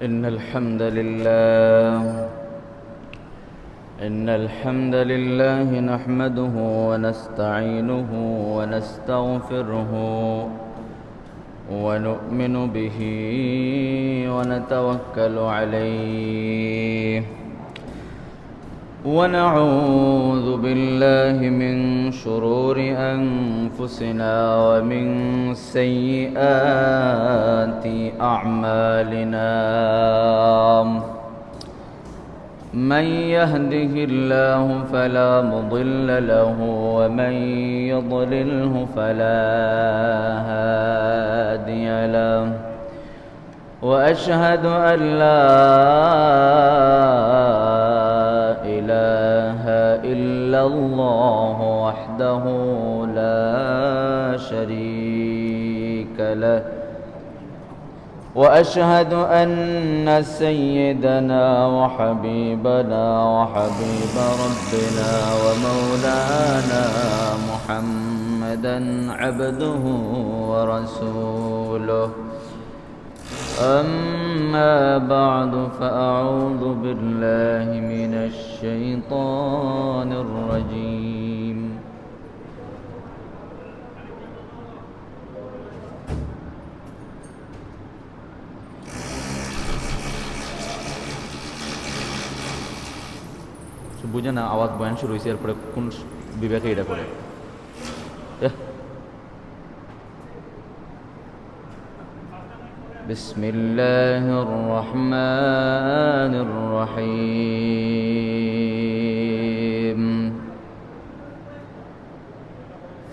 إن الحمد لله نحمده ونستعينه ونستغفره ونؤمن به ونتوكل عليه ونعوذ بالله من شرور أنفسنا ومن سيئات أعمالنا من يهده الله فلا مضل له ومن يضلله فلا هادي له وأشهد أن لا إله إلا الله وحده لا شريك له وأشهد أن سيدنا وحبيبنا وحبيب ربنا ومولانا محمدا عبده ورسوله أما بعد فأعوذ بالله من الشيطان الرجيم বুঝে না আওয়াজ বয়ান শুরু হয়েছে এরপরে কোন বিবেকে এটা করে بسم الله الرحمن الرحيم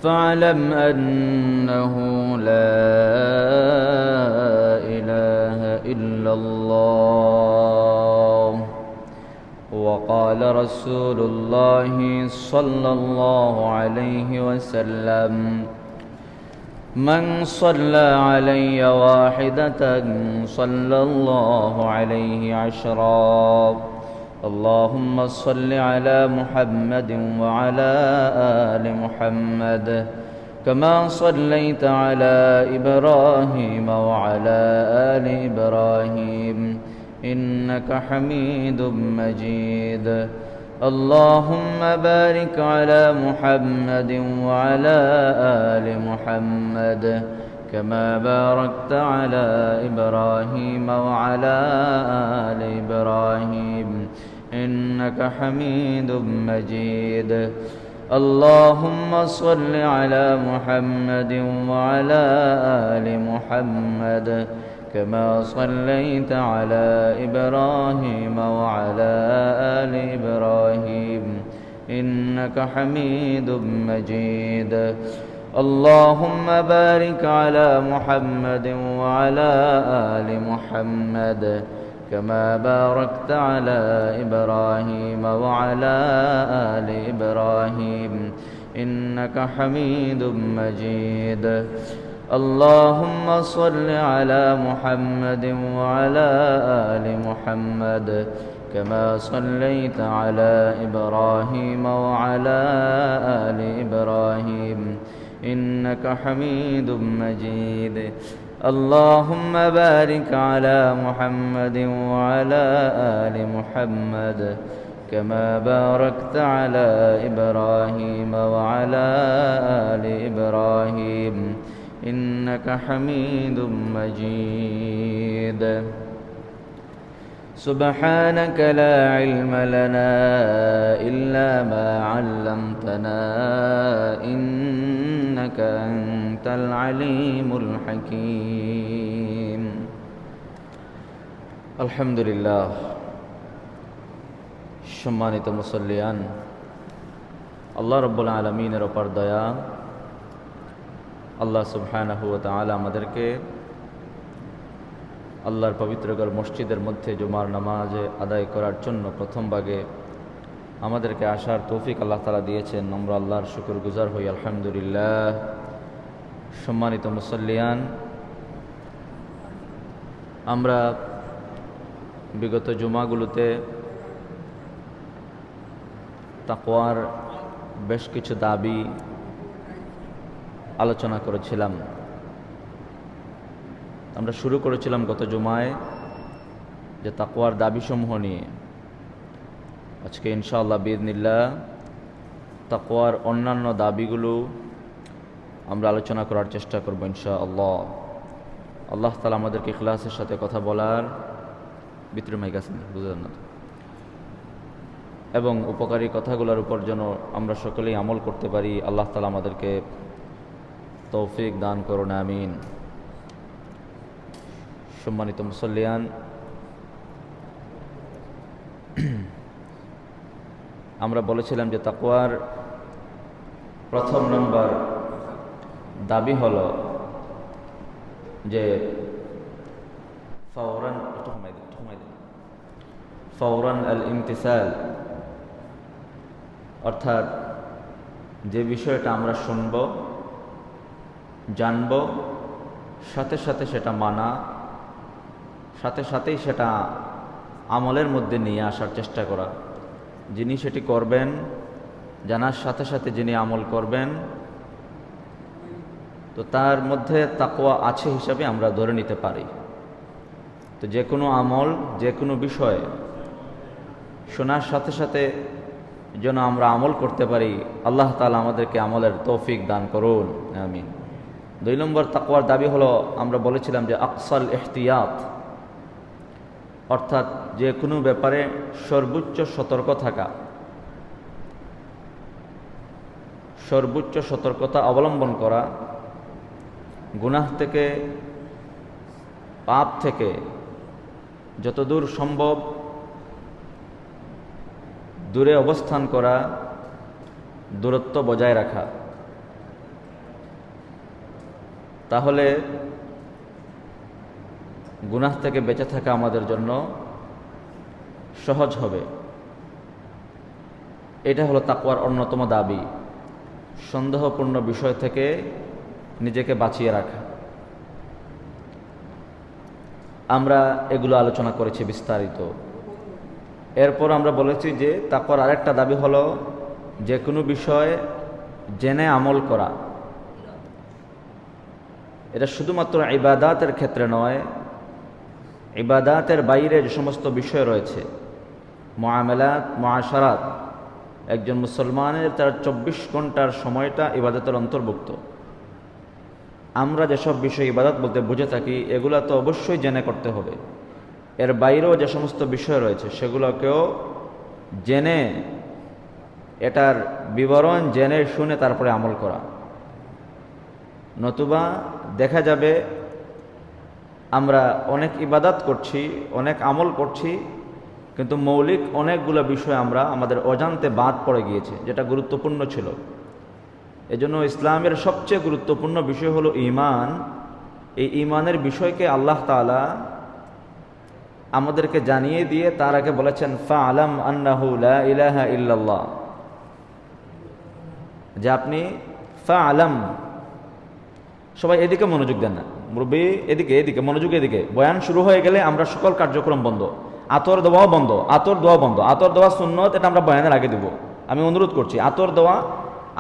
فاعلم أنه لا إله إلا الله وقال رسول الله صلى الله عليه وسلم من صلى علي واحدة صلى الله عليه عشرا اللهم صل على محمد وعلى آل محمد كما صليت على إبراهيم وعلى آل إبراهيم إنك حميد مجيد اللهم بارك على محمد وعلى آل محمد كما باركت على إبراهيم وعلى آل إبراهيم إنك حميد مجيد اللهم صل على محمد وعلى آل محمد كما صليت على إبراهيم وعلى آل إبراهيم إنك حميد مجيد اللهم بارك على محمد وعلى آل محمد كما باركت على إبراهيم وعلى آل إبراهيم إنك حميد مجيد اللهم صل على محمد وعلى آل محمد كما صليت على إبراهيم وعلى آل إبراهيم إنك حميد مجيد اللهم بارك على محمد وعلى آل محمد كما باركت على إبراهيم وعلى آل إبراهيم إنك حميد مجيد سبحانك لا علم لنا إلا ما علمتنا إنك أنت العليم الحكيم الحمد لله সম্মানিত মুসল্লিয়ান আল্লাহ রাব্বুল আলামিনের উপর দয়া আল্লাহ সুবহানাহু ওয়া তাআলা আমাদেরকে আল্লাহর পবিত্রঘর মসজিদের মধ্যে জুমার নামাজ আদায় করার জন্য প্রথম ভাগে আমাদেরকে আসার তৌফিক আল্লাহ তাআলা দিয়েছেন। আমরা আল্লাহর শুকরগুজার হই, আলহামদুলিল্লাহ। সম্মানিত মুসল্লিয়ান, আমরা বিগত জুমাগুলোতে তাকওয়ার বেশ কিছু দাবি আলোচনা করেছিলাম। আমরা শুরু করেছিলাম গত জুমায় যে তাকওয়ার দাবিসমূহ নিয়ে আজকে ইনশাআল্লাহ বিইذনিল্লাহ তাকওয়ার অন্যান্য দাবিগুলো আমরা আলোচনা করার চেষ্টা করব ইনশাআল্লাহ। আল্লাহ তাআলা আমাদেরকে ইখলাসের সাথে কথা বলার ভিতরে মাইক আছে না, বুঝলেন না, এবং উপকারী কথাগুলোর উপর যেন আমরা সকলেই আমল করতে পারি। আল্লাহ তাআলা আমাদেরকে তৌফিক দান করুন, আমিন। সম্মানিত মুসল্লিয়ান, আমরা বলেছিলাম যে তাকওয়ার প্রথম নম্বর দাবি হলো যে ফাওরান আল ইমতিসাল, অর্থাৎ যে বিষয়টা আমরা শুনব জানব সাথে সাথে সেটা মানা, সাথে সাথেই সেটা আমলের মধ্যে নিয়ে আসার চেষ্টা করা। যিনি সেটি করবেন, জানার সাথে সাথে যিনি আমল করবেন, তো তার মধ্যে তাকওয়া আছে হিসাবে আমরা ধরে নিতে পারি। তো যে কোনো আমল, যে কোনো বিষয় শোনার সাথে সাথে যেন আমরা আমল করতে পারি, আল্লাহ তাআলা আমাদেরকে আমলের তৌফিক দান করুন, আমিন। 2 নম্বর তাকওয়ার দাবি হলো, আমরা বলেছিলাম যে আকসাল ইহতিয়াত, অর্থাৎ যে কোনো ব্যাপারে সর্বোচ্চ সতর্ক থাকা, সর্বোচ্চ সতর্কতা অবলম্বন করা, গুনাহ থেকে, পাপ থেকে যতদূর সম্ভব দূরে অবস্থান করা, দূরত্ব বজায় রাখা। তাহলে গুনাহ থেকে বেঁচে থাকা আমাদের জন্য সহজ হবে। এটা হলো তাকওয়ার অন্যতম দাবি, সন্দেহপূর্ণ বিষয় থেকে নিজেকে বাঁচিয়ে রাখা। আমরা এগুলো আলোচনা করেছি বিস্তারিত। এরপর আমরা বলেছি যে তাকওয়ার আরেকটা দাবি হলো যে কোনো বিষয় জেনে আমল করা। এটা শুধুমাত্র ইবাদাতের ক্ষেত্রে নয়, ইবাদাতের বাইরে যে সমস্ত বিষয় রয়েছে, মুআমালাত, মুআশারাত, একজন মুসলমানের তার 24 ঘন্টার সময়টা ইবাদতের অন্তর্ভুক্ত। আমরা যেসব বিষয় ইবাদত বলতে বুঝে থাকি, এগুলো তো অবশ্যই জেনে করতে হবে। এর বাইরেও যে সমস্ত বিষয় রয়েছে সেগুলোকেও জেনে, এটার বিবরণ জেনে শুনে তারপরে আমল করা। নতুবা দেখা যাবে আমরা অনেক ইবাদত করছি, অনেক আমল করছি, কিন্তু মৌলিক অনেকগুলো বিষয় আমরা আমাদের অজান্তে বাদ পড়ে গিয়েছে, যেটা গুরুত্বপূর্ণ ছিল। এজন্য ইসলামের সবচেয়ে গুরুত্বপূর্ণ বিষয় হলো ঈমান। এই ঈমানের বিষয়কে আল্লাহ তাআলা আমাদেরকে জানিয়ে দিয়ে তার আগে বলেছেন ফাআলাম আন্নাহু লা ইলাহা ইল্লাল্লাহ, যে আপনি ফাআলাম, সবাই এদিকে মনোযোগ দেন না, মুরব্বী এদিকে, এদিকে মনোযোগ, এদিকে। বয়ান শুরু হয়ে গেলে আমরা সকল কার্যক্রম বন্ধ, আতর দেওয়াও বন্ধ, আতর দেওয়া বন্ধ। আতর দেওয়া সুন্নত, এটা আমরা বয়ানের আগে দেব। আমি অনুরোধ করছি, আতর দেওয়া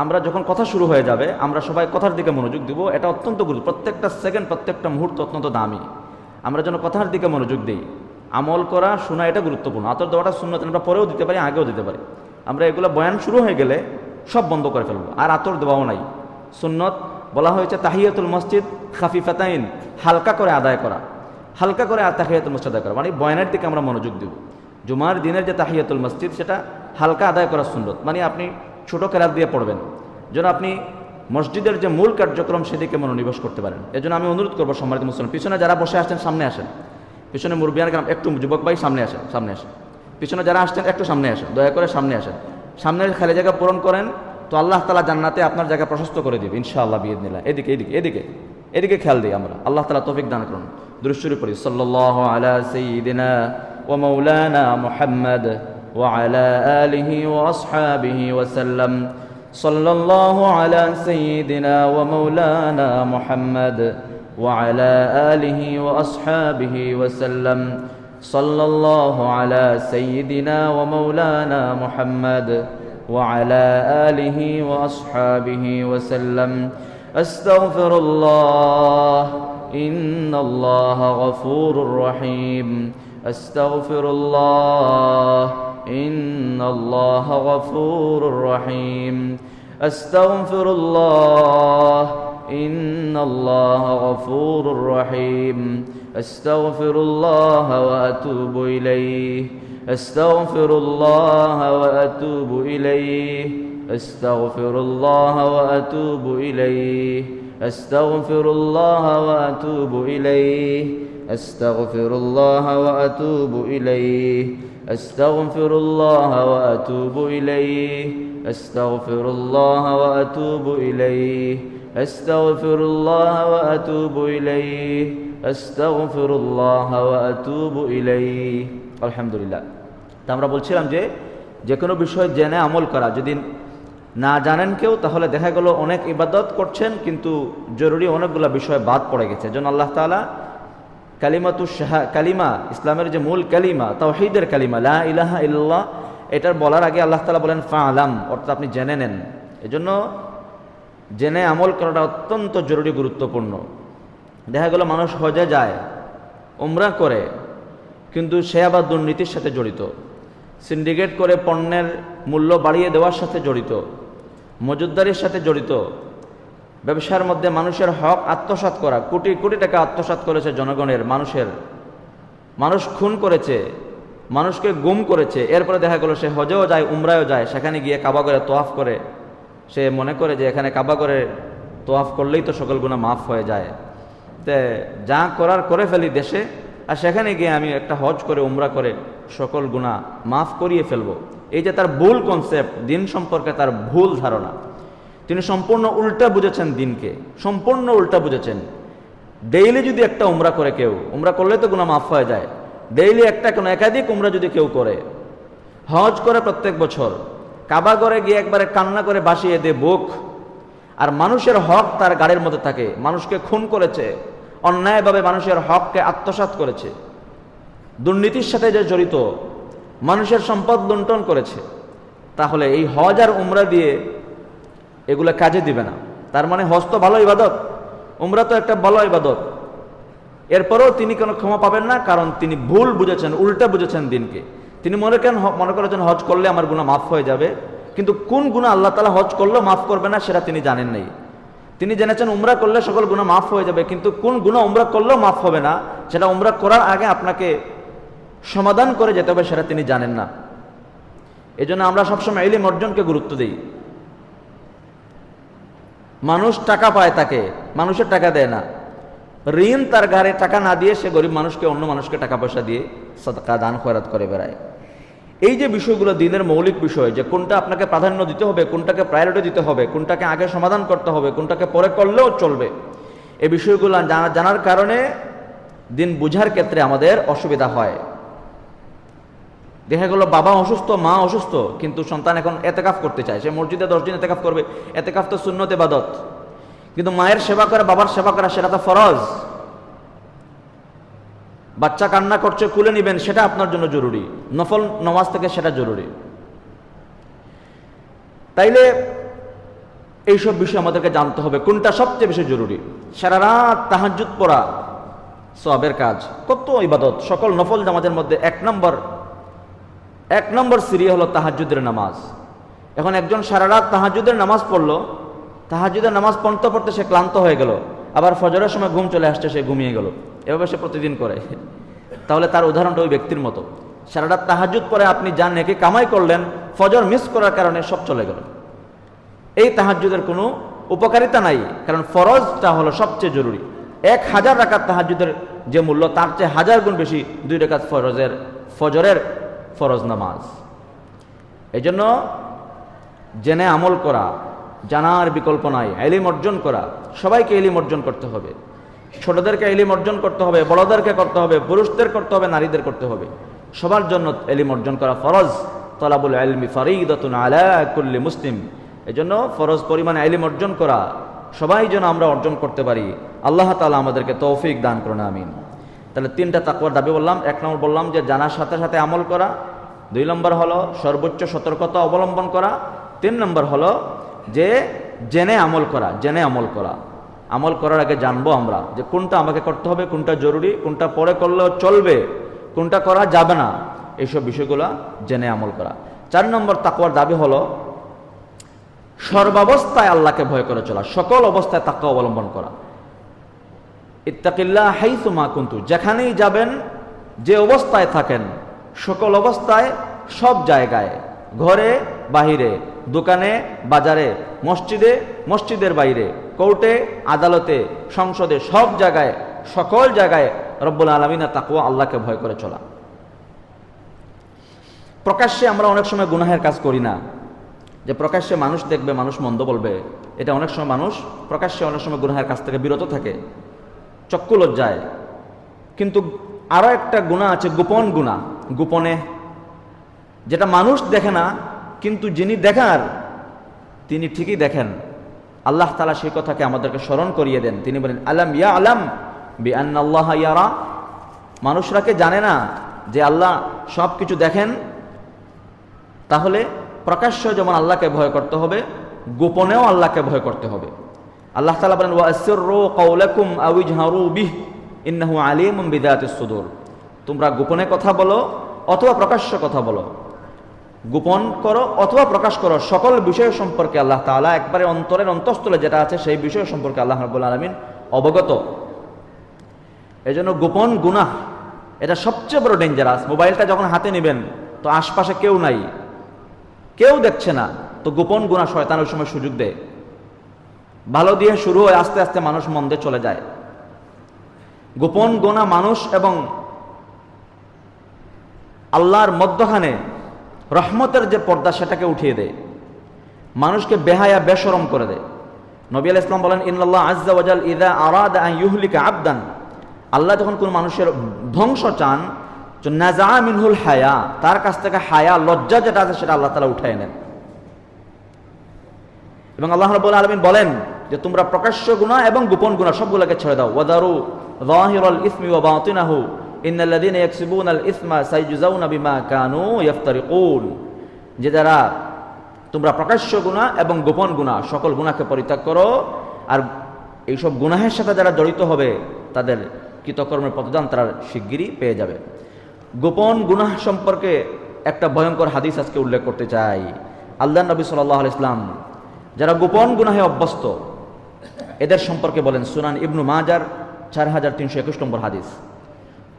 আমরা যখন কথা শুরু হয়ে যাবে আমরা সবাই কথার দিকে মনোযোগ দিব। এটা অত্যন্ত গুরুত্ব, প্রত্যেকটা সেকেন্ড, প্রত্যেকটা মুহূর্ত অত্যন্ত দামি। আমরা যেন কথার দিকে মনোযোগ দিই। আমল করা, শোনা, এটা গুরুত্বপূর্ণ। আতর দেওয়াটা সুন্নত, আমরা পরেও দিতে পারি, আগেও দিতে পারি। আমরা এগুলো বয়ান শুরু হয়ে গেলে সব বন্ধ করে ফেলবো, আর আতর দেওয়াও নাই। সুন্নত বলা হয়েছে তাহিয়াতুল মসজিদ খাফিফাতাইন, হালকা করে আদায় করা, হালকা করে তাহিয়াতুল মসজিদ আদায় করা, মানে বয়ানের দিকে আমরা মনোযোগ দেব। জুমার দিনের যে তাহিয়াতুল মসজিদ, সেটা হালকা আদায় করা সুন্নত, মানে আপনি ছোট কেরাত দিয়ে পড়বেন, যেন আপনি মসজিদের যে মূল কার্যক্রম সেদিকে মনোনিবেশ করতে পারেন। এজন্য আমি অনুরোধ করবো সম্মানিত মুসলিম, পিছনে যারা বসে আসছেন সামনে আসেন, পিছনে মুরব্বিয়ান গ্রাম, একটু যুবক ভাই সামনে আসেন, সামনে আসেন। পিছনে যারা আসছেন একটু সামনে আসেন, দয়া করে সামনে আসেন। সামনের খালি জায়গা পূরণ করেন, তো আল্লাহ তাআলা জান্নাতে আপনার জায়গা প্রশস্ত করে দিবে ইনশাআল্লাহ বিইذনিল্লাহ। এদিকে, এদিকে, এদিকে, এদিকে খেয়াল দিই আমরা। আল্লাহ তাআলা তৌফিক দান করুন। দুরূদ শরীফ পড়ি, সাল্লাল্লাহু আলা সাইয়্যিদিনা ওয়া মাওলানা মুহাম্মদ ওয়া আলা আলিহি ওয়া আসহাবিহি ওয়া সাল্লাম। সাল্লাল্লাহু আলা সাইয়্যিদিনা ওয়া মাওলানা মুহাম্মদ ওয়া আলা আলিহি ওয়া আসহাবিহি ওয়া সাল্লাম। সাল্লাল্লাহু আলা সাইয়্যিদিনা ওয়া মাওলানা মুহাম্মদ وعلى آله وأصحابه وسلم. أستغفر الله إن الله غفور رحيم. আস্তাগফিরুল্লাহ ইন্নাল্লাহা গফুরুর রহিম আস্তাগফিরুল্লাহ ইন্নাল্লাহা গফুরুর রহিম আস্তাগফিরুল্লাহ ওয়া আতুবু ইলাইহি আস্তাগফিরুল্লাহ ওয়া আতুবু ইলাইহি আস্তাগফিরুল্লাহ ওয়া আতুবু ইলাইহি আস্তাগফিরুল্লাহ ওয়া আতুবু ইলাইহি আস্তাগফিরুল্লাহ ওয়া আতুবু ইলাইহি আস্তাগফিরুল্লাহ ওয়া আতুবু ইলাইহি আস্তাগফিরুল্লাহ ওয়া আতুবু ইলাইহি আস্তাগফিরুল্লাহ ওয়া আতুবু ইলাইহি আস্তাগফিরুল্লাহ ওয়া আতুবু ইলাইহি। আলহামদুলিল্লাহ। তা আমরা বলছিলাম যে কোনো বিষয় জেনে আমল করা, যদি না জানেন কেউ তাহলে দেখা গেল অনেক ইবাদত করছেন কিন্তু জরুরি অনেকগুলো বিষয় বাদ পড়ে গেছে। যেন আল্লাহ তাআলা কালিমা, ইসলামের যে মূল কালিমা, তাওহীদের কালিমা লা ইলাহা ইল্লাল্লাহ, এটার বলার আগে আল্লাহ তাআলা বলেন ফাআলাম, অর্থাৎ আপনি জেনে নেন। এজন্য জেনে আমল করাটা অত্যন্ত জরুরি, গুরুত্বপূর্ণ। দেখা গেল মানুষ হজে যায়, উমরা করে, কিন্তু সে আবার দুর্নীতির সাথে জড়িত, সিন্ডিকেট করে পণ্যের মূল্য বাড়িয়ে দেওয়ার সাথে জড়িত, মজুতদারির সাথে জড়িত, ব্যবসার মধ্যে মানুষের হক আত্মসাৎ করা, কোটি কোটি টাকা আত্মসাৎ করেছে জনগণের, মানুষ খুন করেছে, মানুষকে গুম করেছে। এরপরে দেখা গেল সে হজেও যায়, উমরায়ও যায়, সেখানে গিয়ে কাবা করে তোয়াফ করে, সে মনে করে যে এখানে কাবা করে তোয়াফ করলেই তো সকল গুনাহ মাফ হয়ে যায়, তে যা করার করে ফেলি দেশে, আর সেখানে গিয়ে আমি একটা হজ করে উমরা করে সকল গুনাহ মাফ করিয়ে ফেলবো। এই যে তার ভুল কনসেপ্ট, দিন সম্পর্কে তার ভুল ধারণা, তিনি সম্পূর্ণ উল্টা বুঝেছেন দিনকে, সম্পূর্ণ উল্টা বুঝেছেন। ডেইলি যদি একটা উমরা করে কেউ, উমরা করলে তো গুনাহ মাফ হয়ে যায়, ডেইলি একটা কোনো একাধিক উমরা যদি কেউ করে, হজ করে প্রত্যেক বছর, কাবা ঘরে গিয়ে একবারে কান্না করে বাসিয়ে দে বুক, আর মানুষের হক তার গাড়ির মধ্যে থাকে, মানুষকে খুন করেছে, অন্যায়ভাবে মানুষের হককে আত্মসাৎ করেছে, দুর্নীতির সাথে যে জড়িত, মানুষের সম্পদ লুণ্ঠন করেছে, তাহলে এই হজ আর উমরা দিয়ে এগুলো কাজে দিবে না। তার মানে হজ তো ভালো ইবাদত, উমরা তো একটা ভালো ইবাদত, এরপরেও তিনি কোনো ক্ষমা পাবেন না, কারণ তিনি ভুল বুঝেছেন, উল্টা বুঝেছেন দিনকে। তিনি মনে করেছেন হজ করলে আমার গুনাহ মাফ হয়ে যাবে, কিন্তু কোন গুনাহ আল্লাহ তাআলা হজ করলেও মাফ করবে না সেটা তিনি জানেন নাই। তিনি জেনেছেন উমরা করলে সকল গুনাহ মাফ হয়ে যাবে, কিন্তু কোন গুনাহ উমরা করলেও মাফ হবে না, সেটা উমরা করার আগে আপনাকে সমাধান করে যেতে হবে, সেটা তিনি জানেন না। এজন্য আমরা সবসময় ইলম অর্জনকে গুরুত্ব দিই। মানুষ টাকা পায়, তাকে মানুষের টাকা দেয় না, ঋণ তার ঘাড়ে টাকা না দিয়ে সে গরিব মানুষকে, অন্য মানুষকে টাকা পয়সা দিয়ে সাদকা দান খয়রাত করে বেড়ায়। এই যে বিষয়গুলো দিনের মৌলিক বিষয়, যে কোনটা আপনাকে প্রাধান্য দিতে হবে, কোনটাকে প্রায়োরিটি দিতে হবে, কোনটাকে আগে সমাধান করতে হবে, কোনটাকে পরে করলেও চলবে, এই বিষয়গুলো জানার কারণে দিন বুঝার ক্ষেত্রে আমাদের অসুবিধা হয়। দেখা গেল বাবা অসুস্থ, মা অসুস্থ, কিন্তু সন্তান এখন এতেকাফ করতে চায়, সে মসজিদে 10 দিন এতেকাফ করবে। এতেকাফ তো সুন্নত ইবাদত, কিন্তু মায়ের সেবা করা, বাবার সেবা করা সেটা তো ফরজ। বাচ্চা কান্না করছে, কুলে নিবেন, সেটা আপনার জন্য জরুরি, নফল নামাজ থেকে সেটা জরুরি। তাইলে এইসব বিষয় আমাদেরকে জানতে হবে কোনটা সবচেয়ে বেশি জরুরি। সারা রাত তাহাজ্জুদ পড়া সওয়াবের কাজ, কত ইবাদত, সকল নফল নামাজের মধ্যে এক নম্বর সিরি হলো তাহাজ্জুদের নামাজ। এখন একজন সারা রাত তাহাজ্জুদের নামাজ পড়লো, তাহাজ্জুদের নামাজ পড়তে পড়তে সে ক্লান্ত হয়ে গেল, আবার ফজরের সময় ঘুম চলে আসছে, সে ঘুমিয়ে গেল, এভাবে সে প্রতিদিন করে, তাহলে তার উদাহরণটা ওই ব্যক্তির মতো। সারা রাত তাহাজ্জুদ পরে আপনি যান নেকি কামাই করলেন, ফজর মিস করার কারণে সব চলে গেল। এই তাহাজ্জুদের কোনো উপকারিতা নাই, কারণ ফরজটা হলো সবচেয়ে জরুরি। 1000 রাকাত তাহাজ্জুদের যে মূল্য, তার চেয়ে 1000 গুণ বেশি 2 রাকাত ফজরের ফরজ নামাজ। এই জন্য জেনে আমল করা, জানার বিকল্প নাই, ইলম অর্জন করা, সবাইকে ইলম অর্জন করতে হবে। ছোটদেরকে ইলম অর্জন করতে হবে, বড়দেরকে করতে হবে, পুরুষদের করতে হবে, নারীদের করতে হবে, সবার জন্য ইলম অর্জন করা ফরজ। তলাবুল ইলমি ফরিদাতুন আলা কুল্লি মুসলিম। এজন্য ফরজ পরিমাণে ইলম অর্জন করা সবাই যেন আমরা অর্জন করতে পারি। আল্লাহ তাআলা আমাদেরকে তৌফিক দান করুন, আমিন। তাহলে 3টা তাকওয়ার দাবি বললাম। 1 নম্বর বললাম যে জানার সাথে সাথে আমল করা, 2 নম্বর হলো সর্বোচ্চ সতর্কতা অবলম্বন করা, 3 নম্বর হলো যে জেনে আমল করা। আমল করার আগে জানবো আমরা যে কোনটা আমাকে করতে হবে, কোনটা জরুরি, কোনটা পরে করলেও চলবে, কোনটা করা যাবে না, এইসব বিষয়গুলো জেনে আমল করা। 4 নম্বর তাকওয়ার দাবি হলো সর্বাবস্থায় আল্লাহকে ভয় করে চলা, সকল অবস্থায় তাকওয়া অবলম্বন করা। ইত্তাকিল্লাহ হাইসু মা কুনতু, যেখানেই যাবেন, যে অবস্থায় থাকেন, সকল অবস্থায়, সব জায়গায়, ঘরে বাহিরে, দোকানে বাজারে, মসজিদে মসজিদের বাইরে, কোর্টে আদালতে সংসদে, সব জায়গায়, সকল জায়গায় রব্বুল আলামিনের তাকওয়া, আল্লাহকে ভয় করে চলা। প্রকাশ্যে আমরা অনেক সময় গুনাহের কাজ করি না, যে প্রকাশ্যে মানুষ দেখবে, মানুষ মন্দ বলবে, এটা অনেক সময় মানুষ প্রকাশ্যে অনেক সময় গুনাহের কাছ থেকে বিরত থাকে, চক্ষু লজ্জায়। কিন্তু আরো একটা গুনাহ আছে, গোপন গুনাহ। গোপনে, যেটা মানুষ দেখে না, কিন্তু যিনি দেখার তিনি ঠিকই দেখেন। আল্লাহ তাআলা সেই কথাকে আমাদেরকে স্মরণ করিয়ে দেন। তিনি বলেন, আলাম ইয়া আলাম বিআন্নাল্লাহা ইয়ারা, মানুষরা কি জানে না যে আল্লাহ সব কিছু দেখেন? তাহলে প্রকাশ্য যেমন আল্লাহকে ভয় করতে হবে, গোপনেও আল্লাহকে ভয় করতে হবে। আল্লাহ তাআলা বলেন, ওয়া আসিররু কাওলাকুম আও ইজহারু বিহি ইন্নাহু আলিমুম বিযাতিস সুদূর, তোমরা গোপনে কথা বলো অথবা প্রকাশ্য কথা বলো, গোপন করো অথবা প্রকাশ করো, সকল বিষয় সম্পর্কে আল্লাহ তাআলা একবারে অন্তরের অন্তঃস্থলে যেটা আছে সেই বিষয় সম্পর্কে আল্লাহ রাব্বুল আলামিন অবগত। এজন্য গোপন গুনাহ এটা সবচেয়ে বড় ডেঞ্জারাস। মোবাইলটা যখন হাতে নেবেন তো আশপাশে কেউ নাই, কেউ দেখছে না, তো গোপন গুনাহ শয়তান ওই সময় সুযোগ দেয়। ভালো দিয়ে শুরু হয়, আস্তে আস্তে মানুষ মন্দে চলে যায়। গোপন গুনাহ মানুষ এবং আল্লাহর মধ্যখানে রহমতের যে পর্দা সেটাকে উঠিয়ে দেয়, মানুষকে বেহায়া বেশরম করে দেয়। নবী আলাইহিস সালাম বলেন, ইন্নাল্লাহ আযজা ওয়া জাল ইযা আরাদা আন ইউহলিকা আবদান, আল্লাহ যখন কোন মানুষের ধ্বংস চান, তো নাযা মিনহুল হায়া, তার কাছ থেকে হায়া, লজ্জা যেটা আছে সেটা আল্লাহ তাআলা উঠায় নেন। এবং আল্লাহ রাব্বুল আলামিন বলেন যে তোমরা প্রকাশ্য গুনাহ এবং গোপন গুনাহ সবগুলোকে ছেড়ে দাও। ওয়াদারু যাহিরাল ইসমি ওয়া বাতিনাহু ইন্নাল্লাযীনা ইয়াকসিবুনাল ইসমা সাইয়ুজাউনা বিমা কানু ইফতারিকুন, যে যারা তোমরা প্রকাশ্য গুনাহ এবং গোপন গুনাহ সকল গুনাহকে পরিত্যাগ করো, আর এইসব গুনাহের সাথে যারা জড়িত হবে তাদের কৃতকর্মের প্রতিদান তারা শিগগিরই পেয়ে যাবে। গোপন গুনাহ সম্পর্কে একটা ভয়ঙ্কর হাদিস আজকে উল্লেখ করতে চাই। আল্লাহর নবী সাল্লাল্লাহু আলাইহি ওয়াসাল্লাম যারা গোপন গুনাহে অভ্যস্ত এদের সম্পর্কে বলেন, সুনান ইবনু মাজার 4321 নম্বর হাদিস,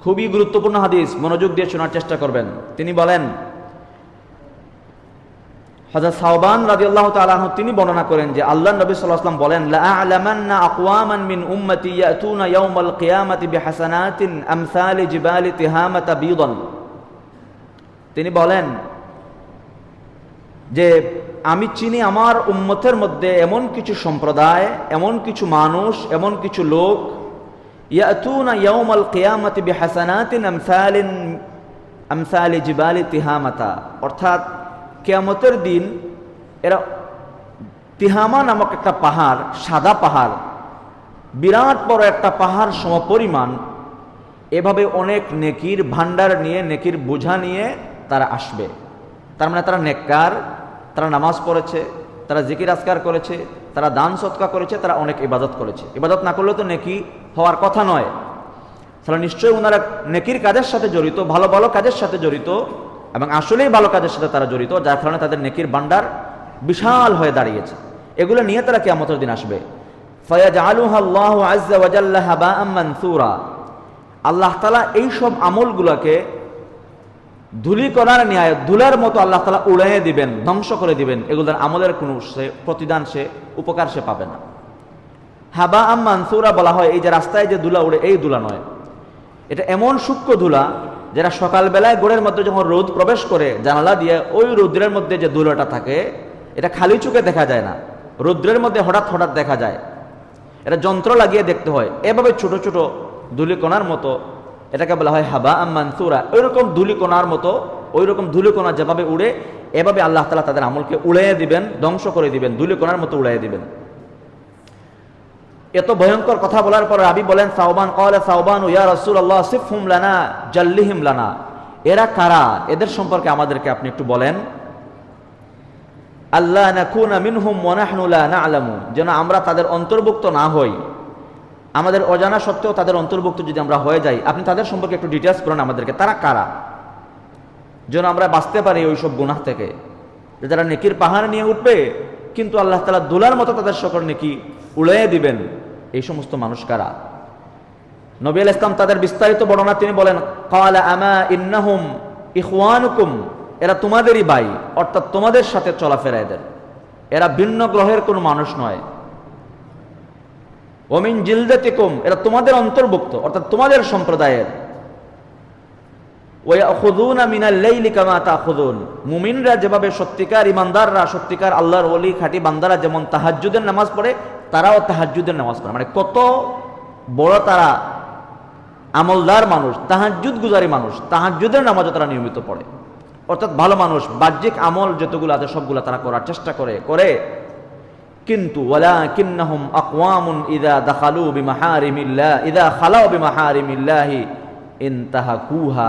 খুবই গুরুত্বপূর্ণ হাদিস, মনোযোগ দিয়ে শোনার চেষ্টা করবেন। তিনি বলেন, হযরত সাওবান রাদিয়াল্লাহু তাআলা আনহু তিনি বর্ণনা করেন যে আল্লাহর নবী সাল্লাল্লাহু আলাইহি ওয়াসাল্লাম বলেন, লা আ'লামান্না আকওয়ামান মিন উম্মতি ইয়াতুনা ইয়াওমাল কিয়ামাতি বিহাসানাতিন আমসালি জিবালি তিহামাতা বিদান। তিনি বলেন যে আমি চিনি আমার উম্মতের মধ্যে এমন কিছু সম্প্রদায়, এমন কিছু মানুষ, এমন কিছু লোক, ইয়াতুনা ইয়াওমাল কিয়ামাতি বিহাসানাতিন আমসালি জিবালি তিহামাতা, অর্থাৎ কিয়ামতের দিন এরা তিহামা নামক একটা পাহাড়, সাদা পাহাড়, বিরাট বড় একটা পাহাড় সমপরিমাণ, এভাবে অনেক নেকির ভান্ডার নিয়ে, নেকির বোঝা নিয়ে তারা আসবে। তার মানে তারা নেককার, তারা নামাজ পড়েছে, তারা জিকির আজকার করেছে, তারা দান সৎকা করেছে, তারা অনেক ইবাদত করেছে। ইবাদত না করলে তো নেকি হওয়ার কথা নয়। তাহলে নিশ্চয়ই ওনারা নেকির কাজের সাথে জড়িত, ভালো ভালো কাজের সাথে জড়িত, এবং আসলেই ভালো কাজের সাথে তারা জড়িত, যার কারণে তাদের নেকির ভান্ডার বিশাল হয়ে দাঁড়িয়েছে। এগুলো নিয়ে তারা কিয়ামতের দিন আসবে। ফায়াজআলুহা আল্লাহু আযজা ওয়া জাল্লা হাবাআম মানসুরা, আল্লাহ তাআলা এই সব আমলগুলোকে ধূলিকণার ন্যায়, ধুলার মতো আল্লাহ তাআলা উড়িয়ে দিবেন, ধ্বংস করে দিবেন। এগুলোর আমলের কোনো প্রতিদান সে, উপকার সে পাবে না। হাবাআম মানসুরা বলা হয় এই যে রাস্তায় যে ধুলা উড়ে, এই ধুলা নয়, এটা এমন সূক্ষ্ম ধুলা যেটা সকালবেলায় ঘরের মধ্যে যখন রোদ প্রবেশ করে জানালা দিয়ে, ওই রৌদ্রের মধ্যে যে ধুলোটা থাকে এটা খালি চোখে দেখা যায় না, রৌদ্রের মধ্যে হঠাৎ হঠাৎ দেখা যায়। এটা যন্ত্র লাগিয়ে দেখতে হয়। এভাবে ছোট ছোট ধূলিকণার মতো এটাকে বলা হয় হাবাআম মানসুরা। ওইরকম ধূলিকণার মতো, ওইরকম ধূলিকণা যেভাবে উড়ে, এভাবে আল্লাহ তাআলা তাদের আমলকে উড়িয়ে দিবেন, ধ্বংস করে দিবেন, ধূলিকণার মতো উড়িয়ে দিবেন। এত ভয়ঙ্কর কথা বলার পর রাবী বলেন, সাওবান ক্বালা সাওবান ইয়া রাসূলুল্লাহ সিফহুম লানা জাল্লিহিম লানা, এরা কারা, এদের সম্পর্কে আমাদেরকে আপনি একটু বলেন। আল্লাহ নাকুনা মিনহুম ওয়া নাহনু লা না'লামু, যেন আমরা তাদের অন্তর্ভুক্ত না হই, আমাদের অজানা সত্ত্বেও তাদের অন্তর্ভুক্ত যদি আমরা হয়ে যাই, আপনি তাদের সম্পর্কে একটু ডিটেলস করেন আমাদেরকে, তারা কারা, যেন আমরা বাঁচতে পারি ওই সব গুনাহ থেকে। যে যারা নেকির পাহাড় নিয়ে উঠবে কিন্তু আল্লাহ তাআলা দুলার মতো তাদের সকল নেকি উড়িয়ে দিবেন, এই সমস্ত মানুষ কারা? নবী আলাইহিস সালাম তাদের বিস্তারিত বর্ণনা তিনি বলেন, ক্বালা আমা ইন্নাহুম ইখওয়ানুকুম, এরা তোমাদেরই ভাই, অর্থাৎ তোমাদের সাথে চলাফেরা এদের, এরা ভিন্ন গ্রহের কোনো মানুষ নয়। ওমিন জিলদাতিকুম, এরা তোমাদের অন্তর্ভুক্ত, অর্থাৎ তোমাদের সম্প্রদায়ের। ওয়ায়াখুযুনা মিনাল লাইলি কামা তাখুযুন, মুমিনরা যেভাবে সত্যিকার ইমানদাররা, সত্যিকার আল্লাহর ওলি খাঁটি বান্দারা যেমন তাহাজ্জুদের নামাজ পড়ে, তারাও তাহাজ্জুদের নামাজ পড়ে। মানে কত বড় তারা আমলদার মানুষ, তাহাজ্জুদ গুজারি মানুষ, তাহাজ্জুদের নামাজও তারা নিয়মিত পড়ে। অর্থাৎ ভালো মানুষ, বাহ্যিক আমল যতগুলো আছে সবগুলো তারা করার চেষ্টা করে। কিন্তু ওয়ালাকিন্নাহুম আকওয়ামুন ইযা দাখালু বিমাহারিমিল্লাহ ইযা খালাউ বিমাহারিমিল্লাহি ইনতাহাকুহা,